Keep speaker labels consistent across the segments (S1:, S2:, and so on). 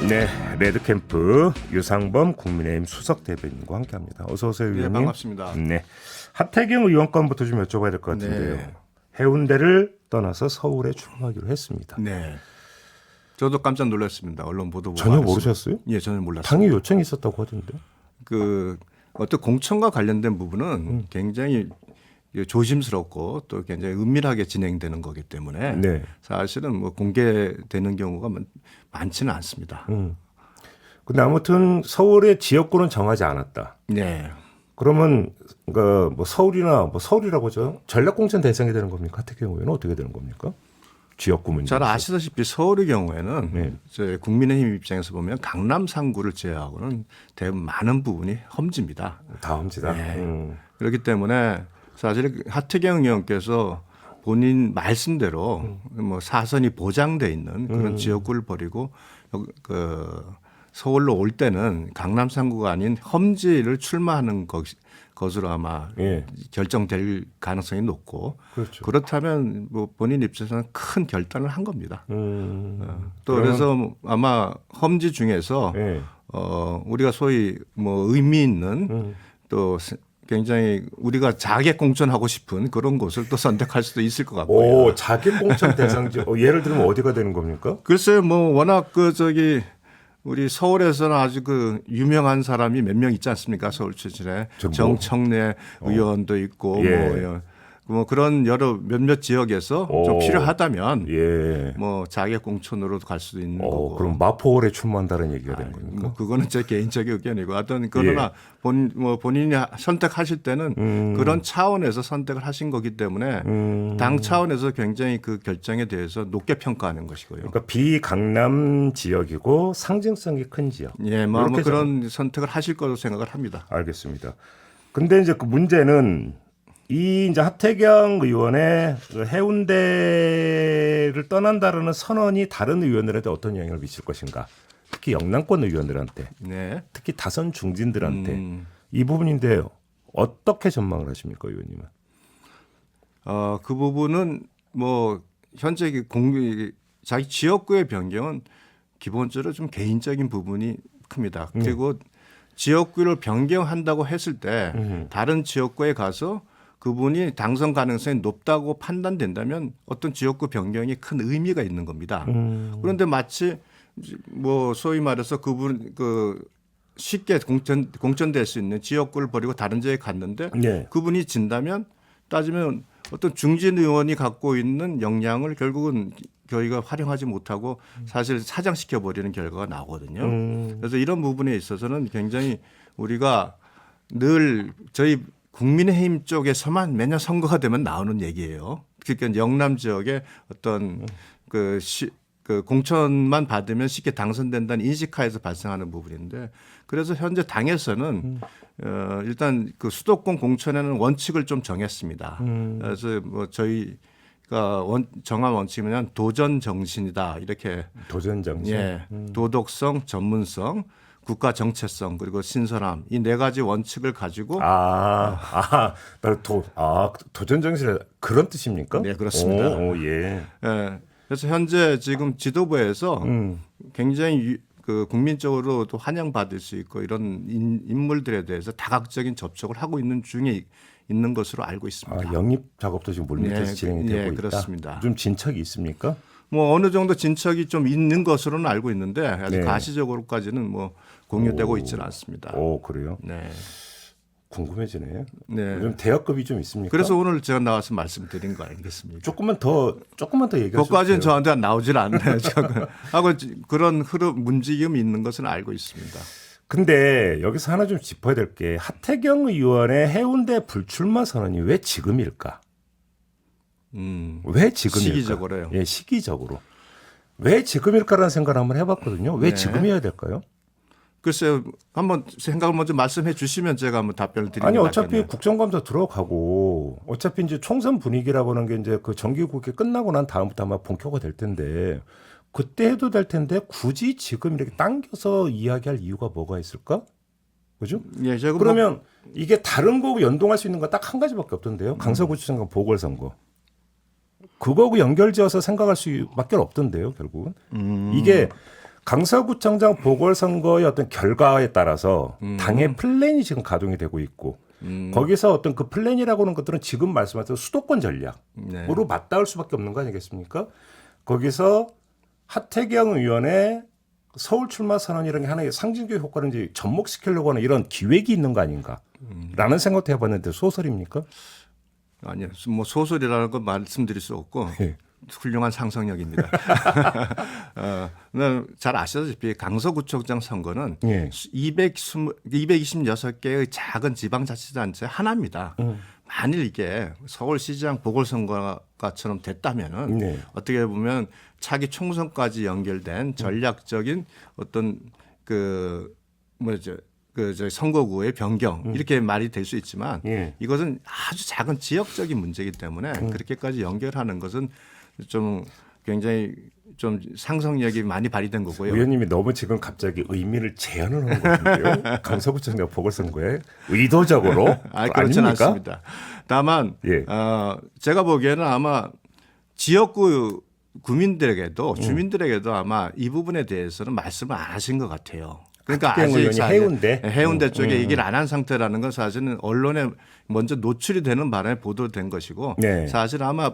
S1: 네, 레드캠프 유상범 국민의힘 수석 대변인과 함께합니다. 어서 오세요, 의원님.
S2: 네, 반갑습니다.
S1: 네, 하태경 의원 건부터 좀 여쭤봐야 될 것 같은데요.
S2: 네.
S1: 해운대를 떠나서 서울에 출마하기로 했습니다.
S2: 네. 저도 깜짝 놀랐습니다. 언론 보도 보고
S1: 전혀
S2: 알았습니다.
S1: 모르셨어요?
S2: 예, 전혀 몰랐습니다.
S1: 당의 요청이 있었다고 하던데.
S2: 그 어떤 공천과 관련된 부분은 굉장히 조심스럽고 또 굉장히 은밀하게 진행되는 거기 때문에
S1: 네.
S2: 사실은 뭐 공개되는 경우가 많지는 않습니다.
S1: 근데 아무튼 서울의 지역구는 정하지 않았다.
S2: 네.
S1: 그러면 그러니까 뭐 서울이나 뭐 서울이라고 하죠. 전략공천 대상이 되는 겁니까? 하태경 의원은 어떻게 되는 겁니까? 지역구 문제.
S2: 잘 아시다시피 서울의 경우에는
S1: 네.
S2: 이제 국민의힘 입장에서 보면 강남 3구를 제외하고는 대부분 많은 부분이 험지입니다.
S1: 다 험지다.
S2: 네. 그렇기 때문에 사실 하태경 의원께서 본인 말씀대로 뭐 사선이 보장돼 있는 그런 지역구를 버리고 그 서울로 올 때는 강남 3구가 아닌 험지를 출마하는 것으로 아마
S1: 예.
S2: 결정될 가능성이 높고
S1: 그렇죠.
S2: 그렇다면 뭐 본인 입장에서는 큰 결단을 한 겁니다. 또 그래서 아마 험지 중에서
S1: 예.
S2: 우리가 소위 뭐 의미 있는 또 굉장히 우리가 자객 공천하고 싶은 그런 곳을 또 선택할 수도 있을 것 같고요.
S1: 오, 자객 공천 대상지. 예를 들면 어디가 되는 겁니까?
S2: 글쎄요, 뭐 워낙 우리 서울에서는 아주 그 유명한 사람이 몇 명 있지 않습니까? 서울 출신에
S1: 뭐?
S2: 정청래 의원도 있고
S1: 예.
S2: 뭐 그런 여러 몇몇 지역에서 좀 필요하다면
S1: 예.
S2: 뭐 자객 공천으로도 갈 수도 있는 거고.
S1: 그럼 마포홀에 출마한다는 얘기가 되는 겁니까?
S2: 뭐 그거는 제 개인적인 의견이고 하여튼 그러나 본인이 선택하실 때는 그런 차원에서 선택을 하신 거기 때문에 당 차원에서 굉장히 그 결정에 대해서 높게 평가하는 것이고요.
S1: 그러니까 비강남 지역이고 상징성이 큰 지역.
S2: 예, 뭐
S1: 이렇게
S2: 그런 선택을 하실 거로 생각을 합니다.
S1: 알겠습니다. 근데 이제 그 문제는 이 이제 하태경 의원의 그 해운대를 떠난다라는 선언이 다른 의원들한테 어떤 영향을 미칠 것인가? 특히 영남권 의원들한테,
S2: 네.
S1: 특히 다선 중진들한테 이 부분인데요. 어떻게 전망을 하십니까, 의원님은?
S2: 그 부분은 뭐 현재 자기 지역구의 변경은 기본적으로 좀 개인적인 부분이 큽니다. 그리고 지역구를 변경한다고 했을 때 다른 지역구에 가서 그분이 당선 가능성이 높다고 판단된다면 어떤 지역구 변경이 큰 의미가 있는 겁니다. 그런데 마치 뭐 소위 말해서 그분 쉽게 공천될 수 있는 지역구를 버리고 다른 지역에 갔는데
S1: 네.
S2: 그분이 진다면 따지면 어떤 중진 의원이 갖고 있는 역량을 결국은 저희가 활용하지 못하고 사실 사장시켜 버리는 결과가 나오거든요. 그래서 이런 부분에 있어서는 굉장히 우리가 늘 저희 국민의힘 쪽에서만 매년 선거가 되면 나오는 얘기예요. 그러니까 영남 지역에 어떤 그 공천만 받으면 쉽게 당선된다는 인식하에서 발생하는 부분인데 그래서 현재 당에서는 일단 그 수도권 공천에는 원칙을 좀 정했습니다. 그래서 뭐 저희가 정한 원칙은 도전 정신이다 이렇게
S1: 도전 정신.
S2: 예, 도덕성, 전문성, 국가 정체성 그리고 신선함 이 네 가지 원칙을 가지고
S1: 도전 정신 그런 뜻입니까?
S2: 네, 그렇습니다.
S1: 예.
S2: 예, 그래서 현재 지금 지도부에서 굉장히 그 국민적으로 또 환영받을 수 있고 이런 인물들에 대해서 다각적인 접촉을 하고 있는 중에 있는 것으로 알고 있습니다.
S1: 영입 작업도 지금 물밑에서 진행이 되고 있다.
S2: 그렇습니다.
S1: 좀 진척이 있습니까?
S2: 뭐 어느 정도 진척이 좀 있는 것으로는 알고 있는데 아직
S1: 네.
S2: 가시적으로까지는 뭐 공유되고 있지는 않습니다.
S1: 그래요?
S2: 네.
S1: 궁금해지네.
S2: 네.
S1: 좀 대학급이 좀 있습니까?
S2: 그래서 오늘 제가 나와서 말씀드린 거 아니겠습니까?
S1: 조금만 더 얘기할 수
S2: 그것까지는
S1: 있어요.
S2: 저한테 나오질 않네요. 하고 그런 흐름 움직임이 있는 것은 알고 있습니다.
S1: 근데 여기서 하나 좀 짚어야 될 게 하태경 의원의 해운대 불출마 선언이 왜 지금일까? 왜 지금일까?
S2: 시기적으로요.
S1: 예, 시기적으로. 왜 지금일까라는 생각을 한번 해봤거든요. 왜
S2: 네.
S1: 지금이어야 될까요?
S2: 글쎄요. 한번 생각을 먼저 말씀해 주시면 제가 한번 답변을 드리면
S1: 아니 어차피 국정감사 들어가고 어차피 이제 총선 분위기라고 하는 게 이제 그 정기국회 끝나고 난 다음부터 아마 본격화 될 텐데 그때 해도 될 텐데 굳이 지금 이렇게 당겨서 이야기할 이유가 뭐가 있을까? 그죠?
S2: 예, 제가
S1: 그러면 이게 다른 거하고 연동할 수 있는 건 딱 한 가지밖에 없던데요. 강서구청장 보궐선거. 그거하고 연결지어서 생각할 수밖에 없던데요, 결국은. 이게 강서구청장 보궐선거의 어떤 결과에 따라서 당의 플랜이 지금 가동이 되고 있고 거기서 어떤 그 플랜이라고 하는 것들은 지금 말씀하신 수도권 전략으로
S2: 네.
S1: 맞닿을 수밖에 없는 거 아니겠습니까? 거기서 하태경 의원의 서울 출마 선언이라는 게 하나의 상징적 효과를 이제 접목시키려고 하는 이런 기획이 있는 거 아닌가라는 생각도 해봤는데 소설입니까?
S2: 아니요, 뭐 소설이라는 건 말씀드릴 수 없고
S1: 예.
S2: 훌륭한 상상력입니다. 잘 아시다시피 강서구청장 선거는
S1: 예.
S2: 226개의 작은 지방자치단체 하나입니다. 만일 이게 서울시장 보궐선거가처럼 됐다면은
S1: 네.
S2: 어떻게 보면 차기 총선까지 연결된 전략적인 어떤 그 뭐죠? 저 선거구의 변경 이렇게 말이 될 수 있지만
S1: 예.
S2: 이것은 아주 작은 지역적인 문제이기 때문에 그렇게까지 연결하는 것은 좀 굉장히 좀 상상력이 많이 발휘된 거고요.
S1: 의원님이 너무 지금 갑자기 의미를 제한을 하는 것 같은데요. 강서구청장 보궐선거에 의도적으로
S2: 그렇지는
S1: 아닙니까?
S2: 않습니다. 다만
S1: 예.
S2: 제가 보기에는 아마 지역구 구민들에게도 주민들에게도 아마 이 부분에 대해서는 말씀을 안 하신 것 같아요. 그러니까
S1: 하태경
S2: 아직
S1: 의원이 해운대?
S2: 해운대 쪽에 얘기를 안 한 상태라는 건 사실은 언론에 먼저 노출이 되는 바람에 보도된 것이고
S1: 네.
S2: 사실 아마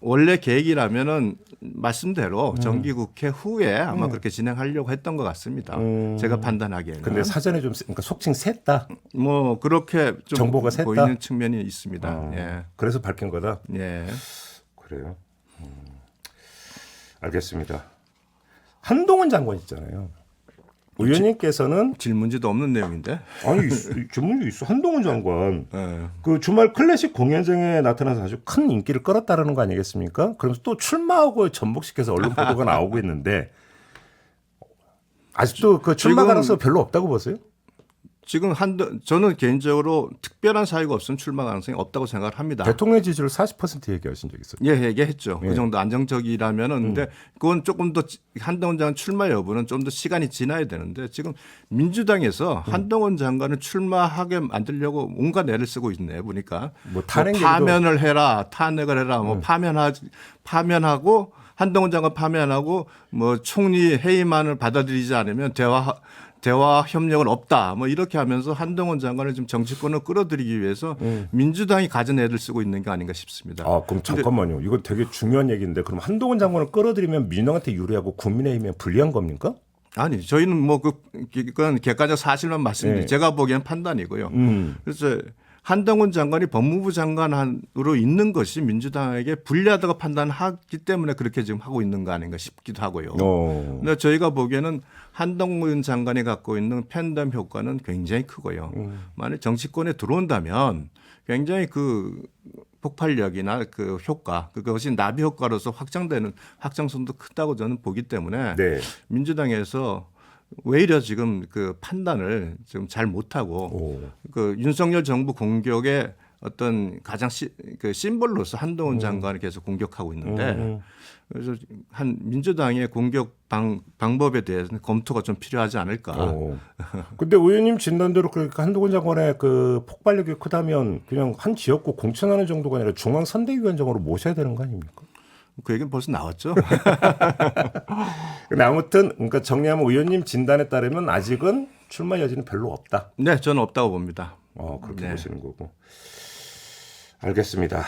S2: 원래 계획이라면은 말씀대로 정기국회 후에 아마 그렇게 진행하려고 했던 것 같습니다. 제가 판단하기에는.
S1: 근데 사전에 좀 그러니까 속칭 샜다.
S2: 뭐 그렇게 좀
S1: 정보가 샜다?
S2: 보이는 측면이 있습니다. 예.
S1: 그래서 밝힌 거다.
S2: 예.
S1: 그래요. 알겠습니다. 한동훈 장관 있잖아요. 의원님께서는
S2: 질문지도 없는 내용인데.
S1: 아니 질문이 있어. 한동훈 장관
S2: 예.
S1: 그 주말 클래식 공연장에 나타나서 아주 큰 인기를 끌었다라는 거 아니겠습니까? 그러면서 또 출마하고 전복시켜서 언론 보도가 나오고 있는데 아직도 그 출마
S2: 지금-
S1: 가능성 별로 없다고 보세요?
S2: 지금 저는 개인적으로 특별한 사유가 없으면 출마 가능성이 없다고 생각을 합니다.
S1: 대통령 지지율 40% 얘기하신 적 있어요.
S2: 예, 얘기했죠.
S1: 예.
S2: 그 정도 안정적이라면은 근데 그건 조금 더 한동훈 장관 출마 여부는 좀 더 시간이 지나야 되는데 지금 민주당에서 한동훈 장관을 출마하게 만들려고 온갖 애를 쓰고 있네 보니까
S1: 뭐 탄핵 얘기도-
S2: 파면을 해라, 탄핵을 해라, 뭐 파면하고 한동훈 장관 파면하고 뭐 총리 해임안을 받아들이지 않으면 대화 협력은 없다. 뭐 이렇게 하면서 한동훈 장관을 좀 정치권을 끌어들이기 위해서 민주당이 가진 애를 쓰고 있는 게 아닌가 싶습니다.
S1: 아, 그럼 잠깐만요. 이건 되게 중요한 얘기인데 그럼 한동훈 장관을 끌어들이면 민주당한테 유리하고 국민의힘에 불리한 겁니까?
S2: 아니, 저희는 뭐 그건 객관적 사실만 말씀드리고
S1: 네.
S2: 제가 보기엔 판단이고요. 그래서 한동훈 장관이 법무부 장관으로 있는 것이 민주당에게 불리하다고 판단하기 때문에 그렇게 지금 하고 있는 거 아닌가 싶기도 하고요. 근데 저희가 보기에는 한동훈 장관이 갖고 있는 팬덤 효과는 굉장히 크고요. 만약 정치권에 들어온다면 굉장히 그 폭발력이나 그 효과, 그것이 나비 효과로서 확장성도 크다고 저는 보기 때문에
S1: 네.
S2: 민주당에서 오히려 지금 그 판단을 지금 잘 못하고
S1: 오.
S2: 그 윤석열 정부 공격의 어떤 가장 그 심볼로서 한동훈 장관을 계속 공격하고 있는데 그래서 한 민주당의 공격 방법에 대해서는 검토가 좀 필요하지 않을까.
S1: 근데 의원님 진단대로 그러니까 한동훈 장관의 그 폭발력이 크다면 그냥 한 지역구 공천하는 정도가 아니라 중앙선대위원장으로 모셔야 되는 거 아닙니까?
S2: 그 얘기는 벌써 나왔죠.
S1: 근데 아무튼 그러니까 정리하면 의원님 진단에 따르면 아직은 출마 여지는 별로 없다.
S2: 네, 저는 없다고 봅니다.
S1: 그렇게
S2: 네.
S1: 보시는 거고. 알겠습니다.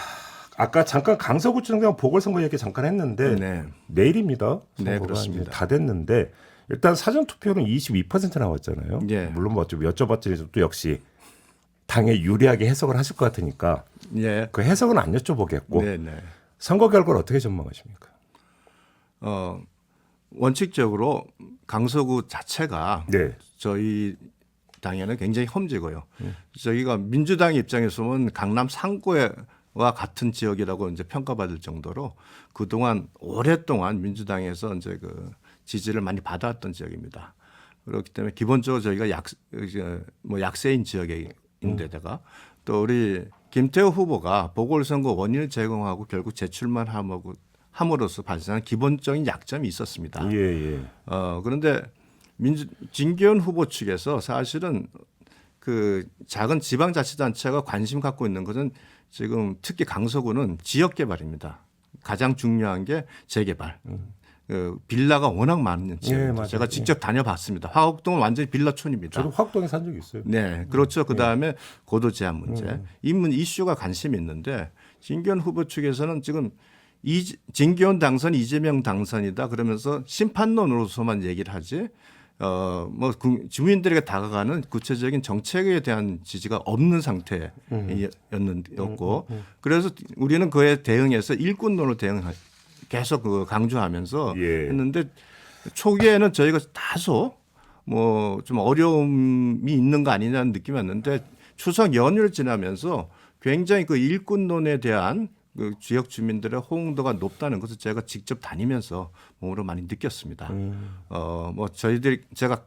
S1: 아까 잠깐 강서구청장 보궐선거 얘기 잠깐 했는데
S2: 네.
S1: 내일입니다.
S2: 네,
S1: 선거가
S2: 그렇습니다.
S1: 이제 다 됐는데 일단 사전 투표는 22% 나왔잖아요.
S2: 예.
S1: 물론 뭐 좀 여쭤봤더니 또 역시 당에 유리하게 해석을 하실 것 같으니까
S2: 예.
S1: 그 해석은 안 여쭤보겠고
S2: 네, 네.
S1: 선거 결과를 어떻게 전망하십니까?
S2: 원칙적으로 강서구 자체가
S1: 네.
S2: 저희 당에는 굉장히 험지고요. 저희가 민주당 입장에서 보면 강남 상구와 같은 지역이라고 이제 평가받을 정도로 그동안 오랫동안 민주당에서 이제 그 지지를 많이 받아왔던 지역입니다. 그렇기 때문에 기본적으로 저희가 약세인 지역인데다가 또 우리 김태호 후보가 보궐선거 원인을 제공하고 결국 재출마를 함으로써 발생한 기본적인 약점이 있었습니다.
S1: 예.
S2: 그런데 진기현 후보 측에서 사실은 그 작은 지방자치단체가 관심 갖고 있는 것은 지금 특히 강서구는 지역 개발입니다. 가장 중요한 게 재개발. 빌라가 워낙 많은 지역입니다.
S1: 맞아요.
S2: 제가 직접 다녀봤습니다. 화곡동은 완전히 빌라촌입니다.
S1: 저도 화곡동에 산 적이 있어요.
S2: 네, 그렇죠. 그 다음에 고도 제한 문제, 이슈가 관심이 있는데 진기현 후보 측에서는 지금 진기현 당선, 이재명 당선이다 그러면서 심판론으로서만 얘기를 하지, 뭐 주민들에게 다가가는 구체적인 정책에 대한 지지가 없는 상태였고, 그래서 우리는 그에 대응해서 일꾼론을 계속 강조하면서 했는데 초기에는 저희가 다소 뭐 좀 어려움이 있는 거 아니냐는 느낌이 왔는데 추석 연휴를 지나면서 굉장히 그 일꾼론에 대한 그 지역 주민들의 호응도가 높다는 것을 제가 직접 다니면서 몸으로 많이 느꼈습니다. 뭐 제가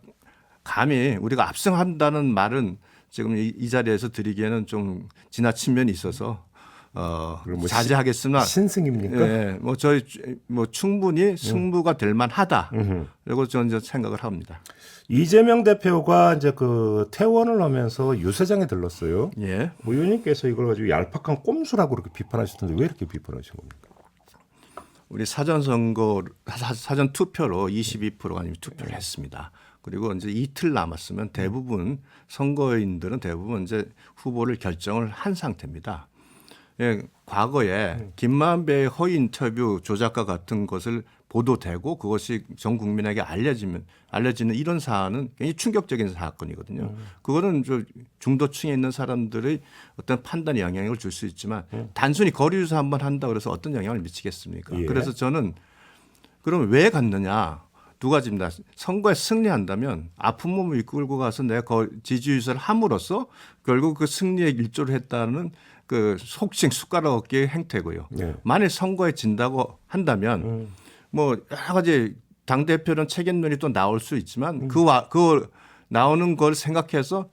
S2: 감히 우리가 압승한다는 말은 지금 이 자리에서 드리기에는 좀 지나친 면이 있어서
S1: 뭐
S2: 자제하겠으나
S1: 신승입니까?
S2: 네, 뭐 저희 뭐 충분히 승부가 될 만하다. 그리고 저는 생각을 합니다.
S1: 이재명 대표가 이제 그 퇴원을 하면서 유세장에 들렀어요.
S2: 예.
S1: 뭐 의원님께서 이걸 가지고 얄팍한 꼼수라고 그렇게 비판하셨던데 왜 이렇게 비판하신 겁니까?
S2: 우리 사전 투표로 22%가 아니면 투표를 했습니다. 그리고 이제 이틀 남았으면 대부분 선거인들은 대부분 이제 후보를 결정을 한 상태입니다. 예, 과거에 김만배의 허위 인터뷰 조작과 같은 것을 보도되고 그것이 전 국민에게 알려지는 이런 사안은 굉장히 충격적인 사건이거든요. 그거는 중도층에 있는 사람들의 어떤 판단에 영향을 줄 수 있지만 단순히 거리 조사 한번 한다 그래서 어떤 영향을 미치겠습니까?
S1: 예.
S2: 그래서 저는 그럼 왜 갔느냐? 두 가지입니다. 선거에 승리한다면 아픈 몸을 이끌고 가서 내가 지지 유세를 함으로써 결국 그 승리에 일조를 했다는 그 속칭 숟가락 얻기의 행태고요.
S1: 네.
S2: 만일 선거에 진다고 한다면 뭐 여러 가지 당 대표는 책임론이 또 나올 수 있지만 그 나오는 걸 생각해서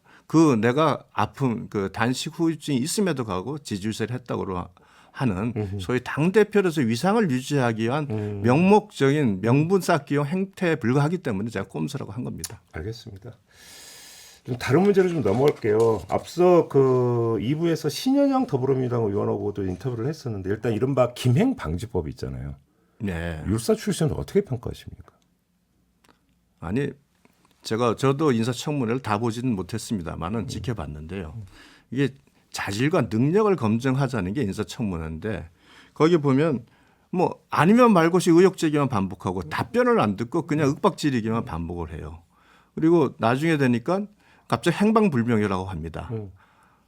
S2: 내가 아픈 그 단식 후유증이 있음에도 가고 지지 유세를 했다고 하는 소위 당 대표로서 위상을 유지하기 위한 명목적인 명분 쌓기용 행태에 불과하기 때문에 제가 꼼수라고 한 겁니다.
S1: 알겠습니다. 좀 다른 문제로 좀 넘어갈게요. 앞서 그 2부에서 신현영 더불어민주당 의원하고도 인터뷰를 했었는데 일단 이른바 김행 방지법 있잖아요.
S2: 네.
S1: 율사 출신을 어떻게 평가하십니까?
S2: 아니 저도 인사청문회를 다 보지는 못했습니다만은 지켜봤는데요. 이게 자질과 능력을 검증하자는 게 인사청문회인데 거기 보면 뭐 아니면 말고시 의혹 제기만 반복하고 답변을 안 듣고 그냥 윽박지르기만 반복을 해요. 그리고 나중에 되니까 갑자기 행방불명이라고 합니다.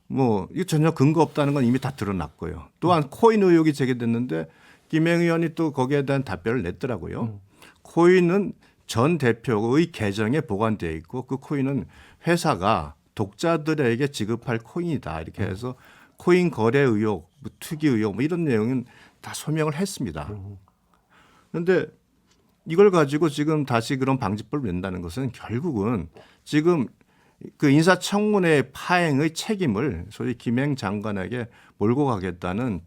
S2: 뭐 이거 전혀 근거 없다는 건 이미 다 드러났고요. 또한 코인 의혹이 제기됐는데 김행 의원이 또 거기에 대한 답변을 냈더라고요. 코인은 전 대표의 계정에 보관되어 있고 그 코인은 회사가 독자들에게 지급할 코인이다. 이렇게 해서 코인 거래 의혹, 뭐 투기 의혹 뭐 이런 내용은 다 소명을 했습니다. 그런데 이걸 가지고 지금 다시 그런 방지법을 낸다는 것은 결국은 지금 그 인사청문회 파행의 책임을 소위 김행 장관에게 몰고 가겠다는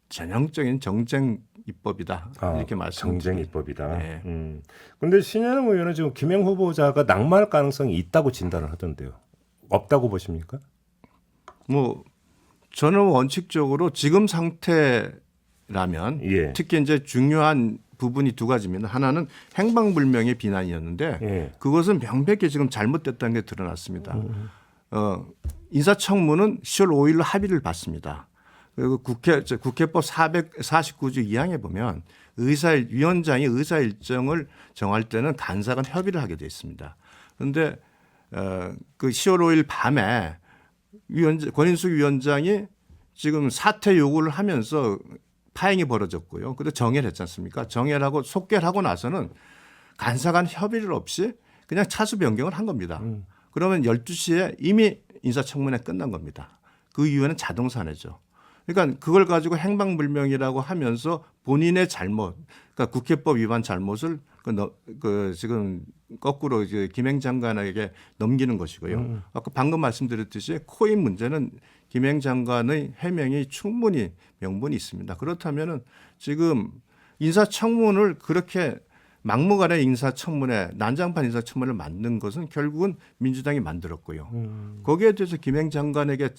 S2: 전형적인 정쟁 입법이다 이렇게 말씀드립니다.
S1: 정쟁 입법이다.
S2: 네.
S1: 그런데 신현영 의원은 지금 김행 후보자가 낙마할 가능성이 있다고 진단을 하던데요. 없다고 보십니까?
S2: 뭐 저는 원칙적으로 지금 상태라면
S1: 예.
S2: 특히 이제 중요한 부분이 두 가지입니다. 하나는 행방불명의 비난이었는데
S1: 예.
S2: 그것은 명백히 지금 잘못됐다는 게 드러났습니다. 인사청문은 10월 5일로 합의를 받습니다. 그리고 국회법 449조 2항에 보면 위원장이 의사 일정을 정할 때는 간사 간 협의를 하게 돼 있습니다. 그런데 그 10월 5일 밤에 권인숙 위원장이 지금 사퇴 요구를 하면서 파행이 벌어졌고요. 그래서 정회를 했지 않습니까? 정회를 하고 속개를 하고 나서는 간사 간 협의를 없이 그냥 차수 변경을 한 겁니다. 그러면 12시에 이미 인사청문회 끝난 겁니다. 그 이후에는 자동 산회죠. 그러니까 그걸 가지고 행방불명이라고 하면서 본인의 잘못, 그러니까 국회법 위반 잘못을 지금 거꾸로 이제 김행 장관에게 넘기는 것이고요. 아까 방금 말씀드렸듯이 코인 문제는 김행 장관의 해명이 충분히 명분이 있습니다. 그렇다면은 지금 인사청문을 그렇게 막무가내 인사청문회, 난장판 인사청문회를 만든 것은 결국은 민주당이 만들었고요. 거기에 대해서 김행 장관에게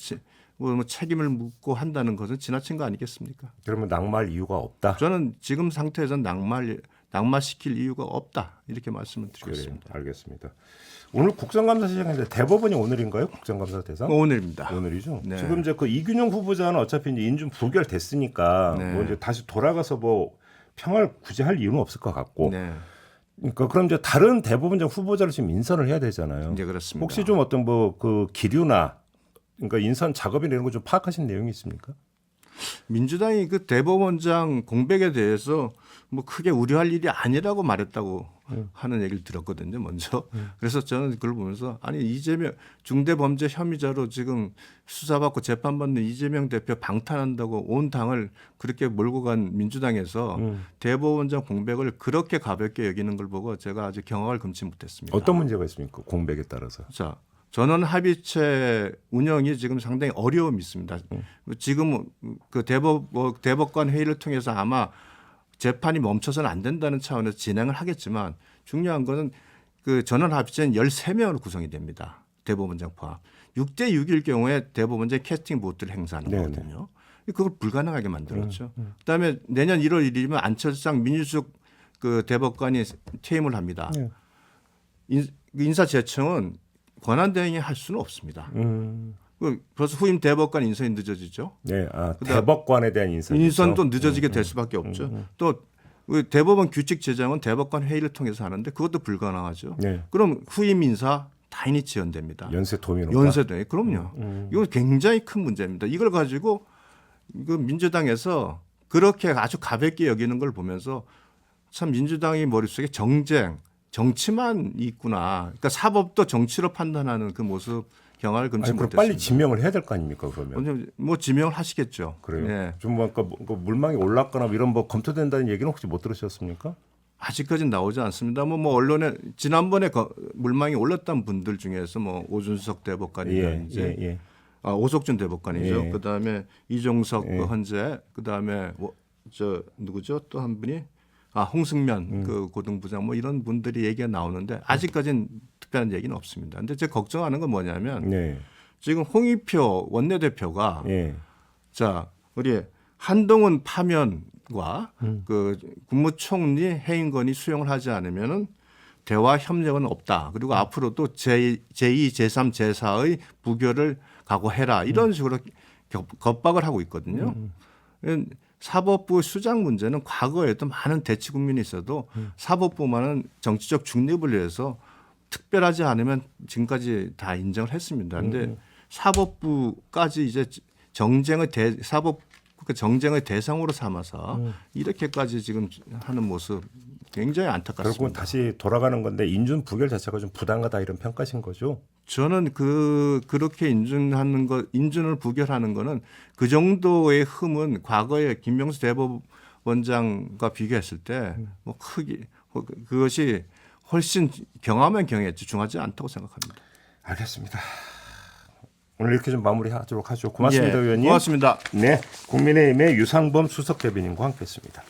S2: 뭐 책임을 묻고 한다는 것은 지나친 거 아니겠습니까?
S1: 그러면 낙마할 이유가 없다.
S2: 저는 지금 상태에서는 낙마할 낙마시킬 이유가 없다 이렇게 말씀을
S1: 그래요.
S2: 드리겠습니다.
S1: 알겠습니다. 오늘 국정감사 시작인데 대법원이 오늘인가요? 국정감사 대상?
S2: 오늘입니다.
S1: 오늘이죠.
S2: 네.
S1: 지금 이제 그 이균용 후보자는 어차피 이제 인준 부결됐으니까
S2: 네.
S1: 뭐 이제 다시 돌아가서 뭐 평을 굳이 할 이유는 없을 것 같고.
S2: 네,
S1: 그러니까 그럼 이제 다른 대법원장 후보자를 지금 인선을 해야 되잖아요.
S2: 이제 그렇습니다.
S1: 혹시 좀 어떤 뭐 그 기류나 그러니까 인선 작업이나 이런 거 좀 파악하신 내용이 있습니까?
S2: 민주당이 그 대법원장 공백에 대해서 뭐 크게 우려할 일이 아니라고 말했다고 하는 얘기를 들었거든요. 먼저. 그래서 저는 그걸 보면서 아니 이재명 중대범죄 혐의자로 지금 수사받고 재판받는 이재명 대표 방탄한다고 온 당을 그렇게 몰고 간 민주당에서 대법원장 공백을 그렇게 가볍게 여기는 걸 보고 제가 아주 경악을 금치 못했습니다.
S1: 어떤 문제가 있습니까? 공백에 따라서.
S2: 자, 전원 합의체 운영이 지금 상당히 어려움이 있습니다. 지금 그 대법관 회의를 통해서 아마 재판이 멈춰서는 안 된다는 차원에서 진행을 하겠지만 중요한 거는 그 전원 합의체는 13명으로 구성이 됩니다. 대법원장 포함. 6대 6일 경우에 대법원장 캐스팅 보트를 행사하는
S1: 네네.
S2: 거거든요. 그걸 불가능하게 만들었죠. 그다음에 내년 1월 1일이면 안철상 민주적 그 대법관이 퇴임을 합니다.
S1: 네.
S2: 인사 제청은 권한 대행이 할 수는 없습니다. 벌써 후임 대법관 인선이 늦어지죠.
S1: 네, 대법관에 대한 인선.
S2: 인선도 늦어지게 될 수밖에 없죠. 또 대법원 규칙 제정은 대법관 회의를 통해서 하는데 그것도 불가능하죠.
S1: 네.
S2: 그럼 후임 인사 당연히 지연됩니다.
S1: 연쇄 도민
S2: 연쇄도 그럼요. 이건 굉장히 큰 문제입니다. 이걸 가지고 그 민주당에서 그렇게 아주 가볍게 여기는 걸 보면서 참 민주당의 머릿속에 정치만 있구나. 그러니까 사법도 정치로 판단하는 그 모습 경험을 금치
S1: 그럼
S2: 못했습니다.
S1: 빨리 지명을 해야 될 거 아닙니까 그러면?
S2: 뭐 지명을 하시겠죠.
S1: 그래요.
S2: 네.
S1: 좀 뭔가 물망이 올랐거나 이런 뭐 검토된다는 얘기는 혹시 못 들으셨습니까?
S2: 아직까지는 나오지 않습니다. 뭐 언론에 지난번에 물망이 올랐던 분들 중에서 뭐 오준석 대법관이라든지 오석준 대법관이죠.
S1: 예.
S2: 그다음에 이종석
S1: 예.
S2: 그 헌재, 그다음에 저 누구죠? 또 한 분이 홍승면 그 고등부장 뭐 이런 분들이 얘기가 나오는데 아직까지는 특별한 얘기는 없습니다. 근데 제가 걱정하는 건 뭐냐면
S1: 네.
S2: 지금 홍익표 원내대표가
S1: 예.
S2: 자 우리 한동훈 파면과 그 국무총리 해임건이 수용을 하지 않으면은 대화 협력은 없다. 그리고 앞으로도 제2, 제3, 제4의 부결을 각오해라. 이런 식으로 겁박을 하고 있거든요. 사법부 수장 문제는 과거에도 많은 대치 국민이 있어도 사법부만은 정치적 중립을 위해서 특별하지 않으면 지금까지 다 인정을 했습니다. 그런데 사법부까지 이제 정쟁의 대상으로 삼아서 이렇게까지 지금 하는 모습 굉장히 안타깝습니다.
S1: 결국은 다시 돌아가는 건데 인준 부결 자체가 좀 부당하다 이런 평가신 거죠?
S2: 저는 그렇게 인준을 부결하는 거는 그 정도의 흠은 과거에 김명수 대법원장과 비교했을 때 뭐 크게 그것이 훨씬 경하면 경했지 중하지 않다고 생각합니다.
S1: 알겠습니다. 오늘 이렇게 좀 마무리하도록 하죠. 고맙습니다,
S2: 예,
S1: 의원님.
S2: 고맙습니다.
S1: 네, 국민의힘의 유상범 수석 대변인과 함께했습니다.